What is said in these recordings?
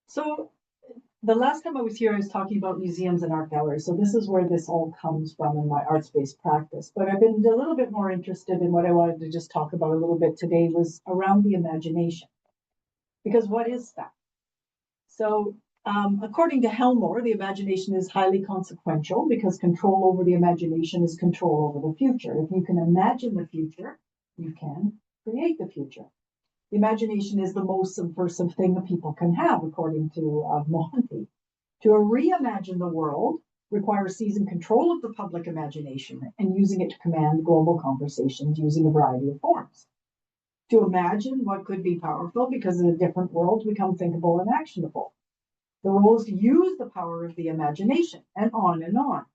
So the last time I was here, I was talking about museums and art galleries. So this is where this all comes from in my arts-based practice. But I've been a little bit more interested in what I wanted to just talk about a little bit today was around the imagination. Because what is that? So according to Helmore, the imagination is highly consequential because control over the imagination is control over the future. If you can imagine the future, you can create the future. The imagination is the most subversive thing that people can have, according to Monty. To reimagine the world requires seizing control of the public imagination and using it to command global conversations using a variety of forms. To imagine what could be powerful because in a different world become thinkable and actionable. The role is to use the power of the imagination, and on and on.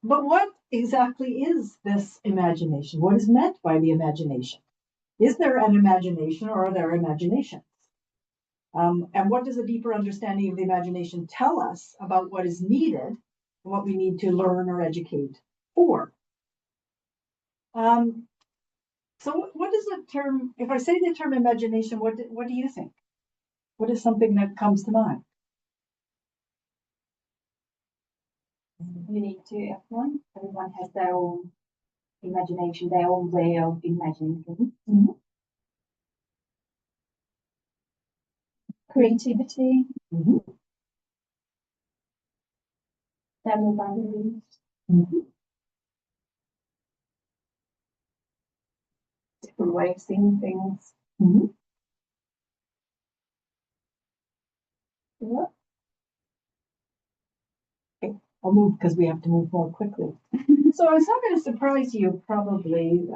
But what exactly is this imagination? What is meant by the imagination? Is there an imagination or are there imaginations? And what does a deeper understanding of the imagination tell us about what is needed and what we need to learn or educate for? So what is the term, if I say the term imagination, what do you think? What is something that comes to mind? Unique to everyone. Everyone has their own imagination, their own way of imagining things. Mm-hmm. Creativity. Mm-hmm. There are no boundaries. Mm-hmm. Different way of seeing things. Mm-hmm. Yeah. Okay. I'll move because we have to move more quickly. So it's not going to surprise you probably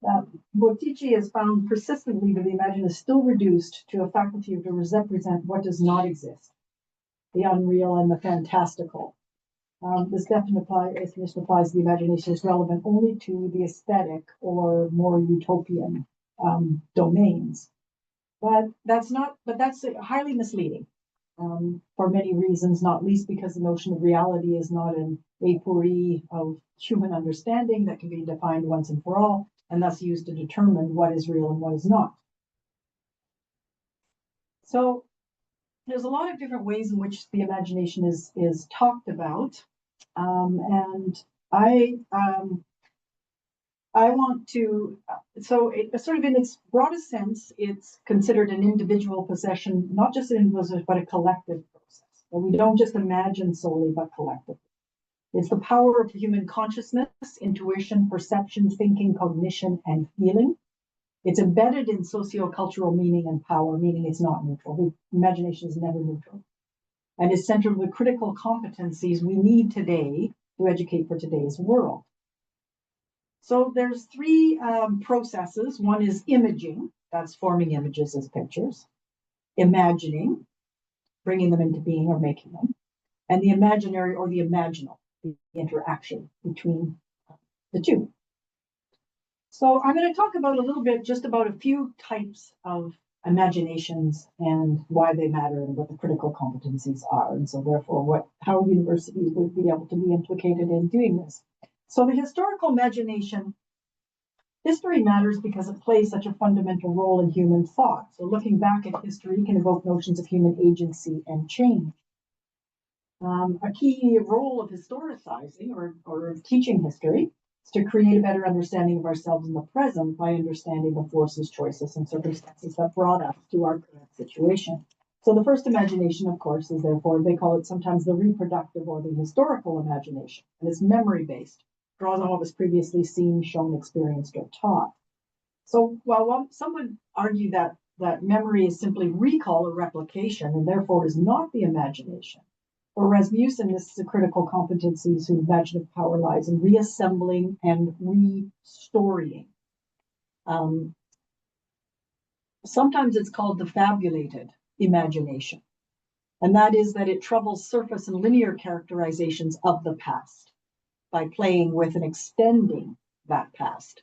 that Bottici has found persistently that the imagination is still reduced to a faculty to represent what does not exist, the unreal and the fantastical. This definition applies the imagination is relevant only to the aesthetic or more utopian domains. But that's highly misleading for many reasons, not least because the notion of reality is not an aporie of human understanding that can be defined once and for all, and thus used to determine what is real and what is not. So there's a lot of different ways in which the imagination is talked about. And I want to, so it, sort of in its broadest sense, it's considered an individual possession, not just an individual, but a collective process. And we don't just imagine solely, but collectively. It's the power of human consciousness, intuition, perception, thinking, cognition, and feeling. It's embedded in socio-cultural meaning and power, meaning it's not neutral. The imagination is never neutral. And is centered with critical competencies we need today to educate for today's world. So there's three processes. One is imaging, that's forming images as pictures. Imagining, bringing them into being or making them. And the imaginary or the imaginal, the interaction between the two. So I'm going to talk about a little bit, just about a few types of imaginations and why they matter and what the critical competencies are. And so therefore how universities would be able to be implicated in doing this. So the historical imagination, history matters because it plays such a fundamental role in human thought. So looking back at history can evoke notions of human agency and change. A key role of historicizing or teaching history is to create a better understanding of ourselves in the present by understanding the forces, choices, and circumstances that brought us to our current situation. So the first imagination, of course, is therefore, they call it sometimes the reproductive or the historical imagination, and it's memory-based, draws on what was previously seen, shown, experienced, or taught. So while some would argue that memory is simply recall or replication, and therefore is not the imagination, for Rasmussen, this is a critical competencies whose imaginative power lies in reassembling and restoring. Sometimes it's called the fabulated imagination, and that is that it troubles surface and linear characterizations of the past by playing with and extending that past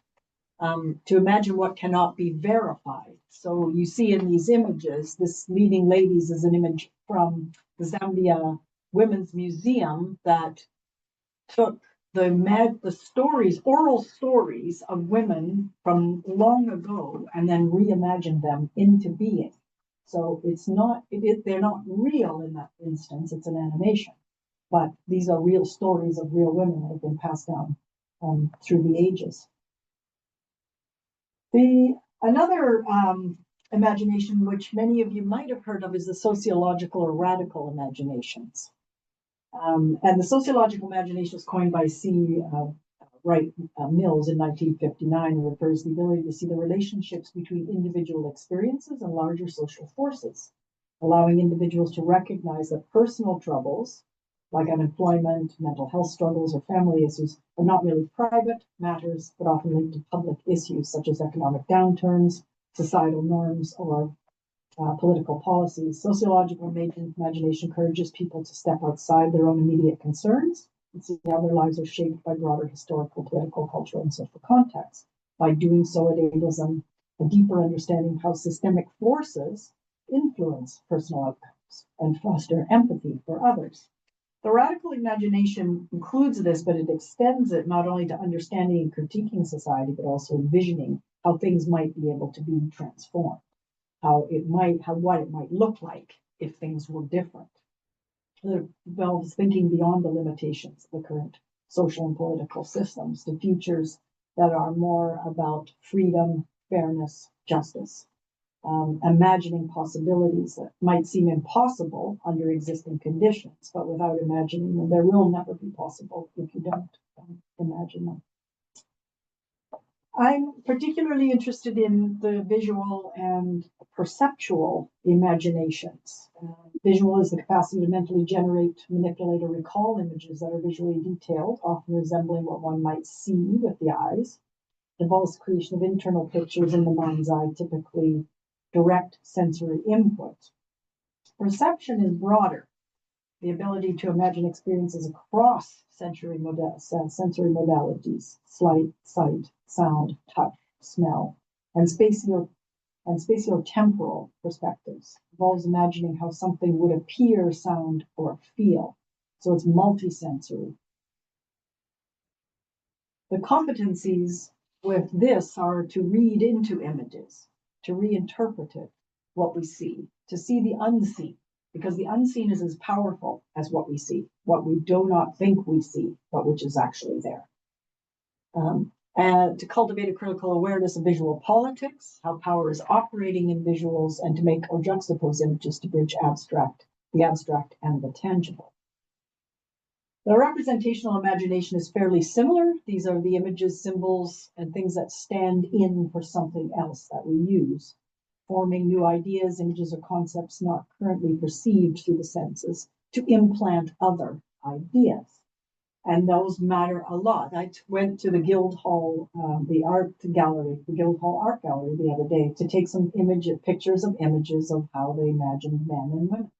to imagine what cannot be verified. So you see in these images, this leading ladies is an image from the Zambia Women's Museum that took the stories, oral stories of women from long ago, and then reimagine them into being. So it's not, they're not real in that instance, it's an animation, but these are real stories of real women that have been passed down through the ages. Another imagination, which many of you might have heard of, is the sociological or radical imaginations. And the sociological imagination was coined by C. Wright Mills in 1959 and refers to the ability to see the relationships between individual experiences and larger social forces, allowing individuals to recognize that personal troubles, like unemployment, mental health struggles, or family issues, are not merely private matters, but often linked to public issues such as economic downturns, societal norms, or political policies. Sociological imagination encourages people to step outside their own immediate concerns and see how their lives are shaped by broader historical, political, cultural, and social contexts. By doing so, it enables them a deeper understanding of how systemic forces influence personal outcomes and foster empathy for others. The radical imagination includes this, but it extends it not only to understanding and critiquing society, but also envisioning how things might be able to be transformed, what it might look like if things were different. It involves thinking beyond the limitations of the current social and political systems to futures that are more about freedom, fairness, justice. Imagining possibilities that might seem impossible under existing conditions, but without imagining them, there will never be possible if you don't imagine them. I'm particularly interested in the visual and perceptual imaginations. Visual is the capacity to mentally generate, manipulate, or recall images that are visually detailed, often resembling what one might see with the eyes. It involves creation of internal pictures in the mind's eye, typically direct sensory input. Perception is broader, the ability to imagine experiences across sensory modalities, sight, sound, touch, smell, and spatiotemporal perspectives. It involves imagining how something would appear, sound, or feel. So it's multisensory. The competencies with this are to read into images, to reinterpret it, what we see, to see the unseen, because the unseen is as powerful as what we see, what we do not think we see, but which is actually there. And to cultivate a critical awareness of visual politics, how power is operating in visuals, and to make or juxtapose images to bridge the abstract and the tangible. The representational imagination is fairly similar. These are the images, symbols, and things that stand in for something else that we use, forming new ideas, images, or concepts not currently perceived through the senses to implant other ideas. And those matter a lot. I went to the Guildhall, the Guildhall Art Gallery the other day to take some pictures of images of how they imagined men and women.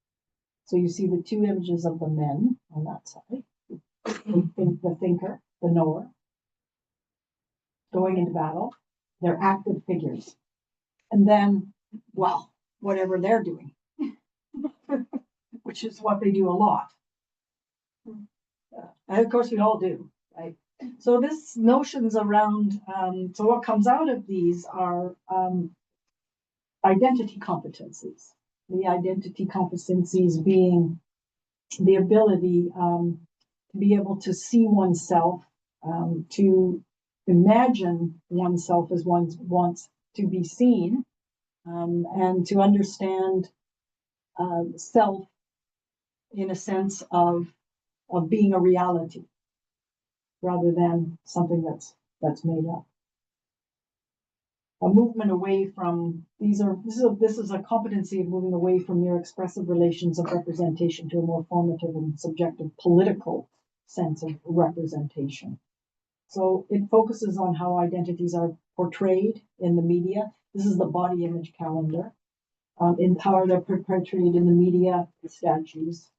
So you see the two images of the men on that side. The thinker, the knower, going into battle. They're active figures. And then, well, whatever they're doing, which is what they do a lot. And of course, we all do, right? So this notions around, so what comes out of these are identity competencies. The identity competencies being the ability to be able to see oneself, to imagine oneself as one wants to be seen, and to understand self in a sense of being a reality rather than something that's made up. A movement away from this is a competency of moving away from mere expressive relations of representation to a more formative and subjective political sense of representation. So it focuses on how identities are portrayed in the media. This is the body image calendar. In how they're portrayed in the media, the statues,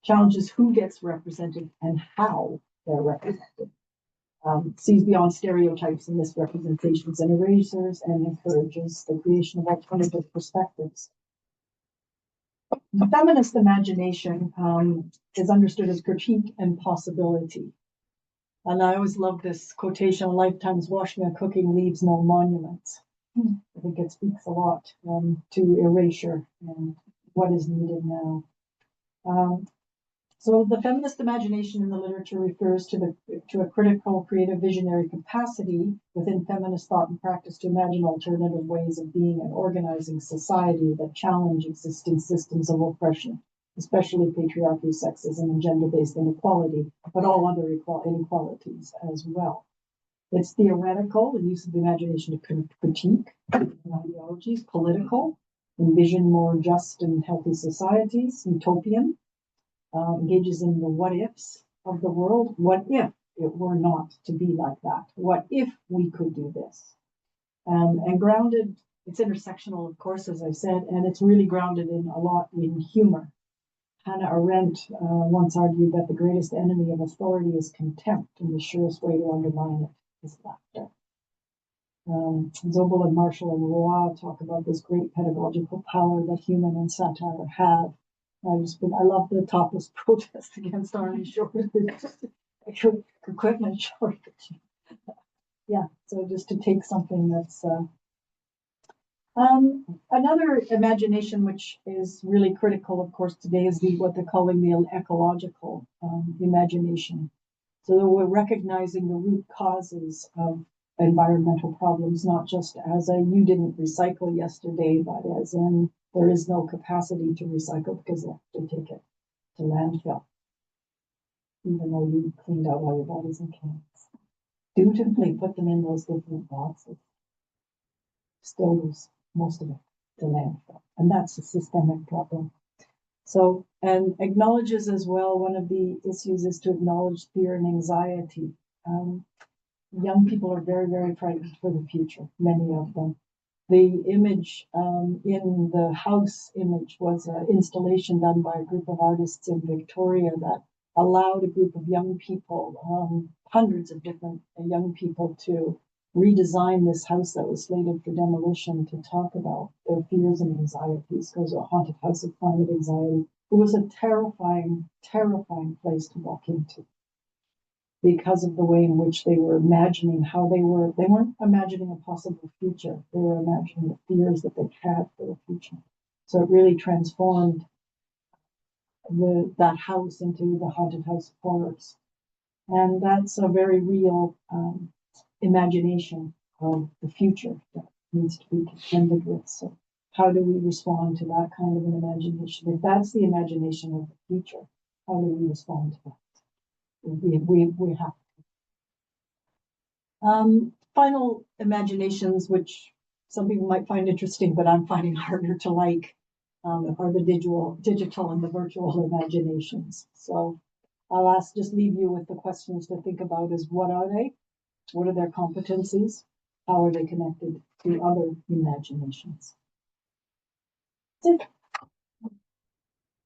challenges who gets represented and how they're represented. Sees beyond stereotypes and misrepresentations and erasers and encourages the creation of alternative perspectives. The feminist imagination is understood as critique and possibility. And I always love this quotation, "A lifetime's washing and cooking leaves no monuments." I think it speaks a lot to erasure and what is needed now. So the feminist imagination in the literature refers to a critical, creative, visionary capacity within feminist thought and practice to imagine alternative ways of being and organizing society that challenge existing systems of oppression, especially patriarchy, sexism, and gender-based inequality, but all other inequalities as well. It's theoretical, the use of the imagination to critique ideologies, political, envision more just and healthy societies, utopian, engages in the what ifs of the world. What if it were not to be like that? What if we could do this? And grounded, it's intersectional, of course, as I said, and it's really grounded in a lot in humor. Hannah Arendt once argued that the greatest enemy of authority is contempt, and the surest way to undermine it is laughter. Zobel and Marshall and Roy talk about this great pedagogical power that humor and satire have. I love the topless protest against army shortage, equipment shortage. Yeah, so just to take something that's another imagination which is really critical, of course, today is what they're calling the ecological imagination. So we're recognizing the root causes of environmental problems, not just as you didn't recycle yesterday, but as in there is no capacity to recycle because they have to take it to landfill, even though you cleaned out all your bottles and cans. Dutifully put them in those different boxes. Still lose most of it to landfill. And that's a systemic problem. So, and acknowledges as well, one of the issues is to acknowledge fear and anxiety. Young people are very, very frightened for the future, many of them. The image in the house image was an installation done by a group of artists in Victoria that allowed a group of young people, hundreds of different young people, to redesign this house that was slated for demolition, to talk about their fears and anxieties. It was a haunted house of climate anxiety. It was a terrifying, terrifying place to walk into, because of the way in which they were imagining they weren't imagining a possible future. They were imagining the fears that they had for the future. So it really transformed that house into the haunted house of horrors. And that's a very real imagination of the future that needs to be contended with. So how do we respond to that kind of an imagination? If that's the imagination of the future, how do we respond to that? We have final imaginations, which some people might find interesting, but I'm finding harder to like, are the digital and the virtual imaginations. So I'll just leave you with the questions to think about: is what are they? What are their competencies? How are they connected to other imaginations? That's it.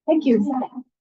Thank you.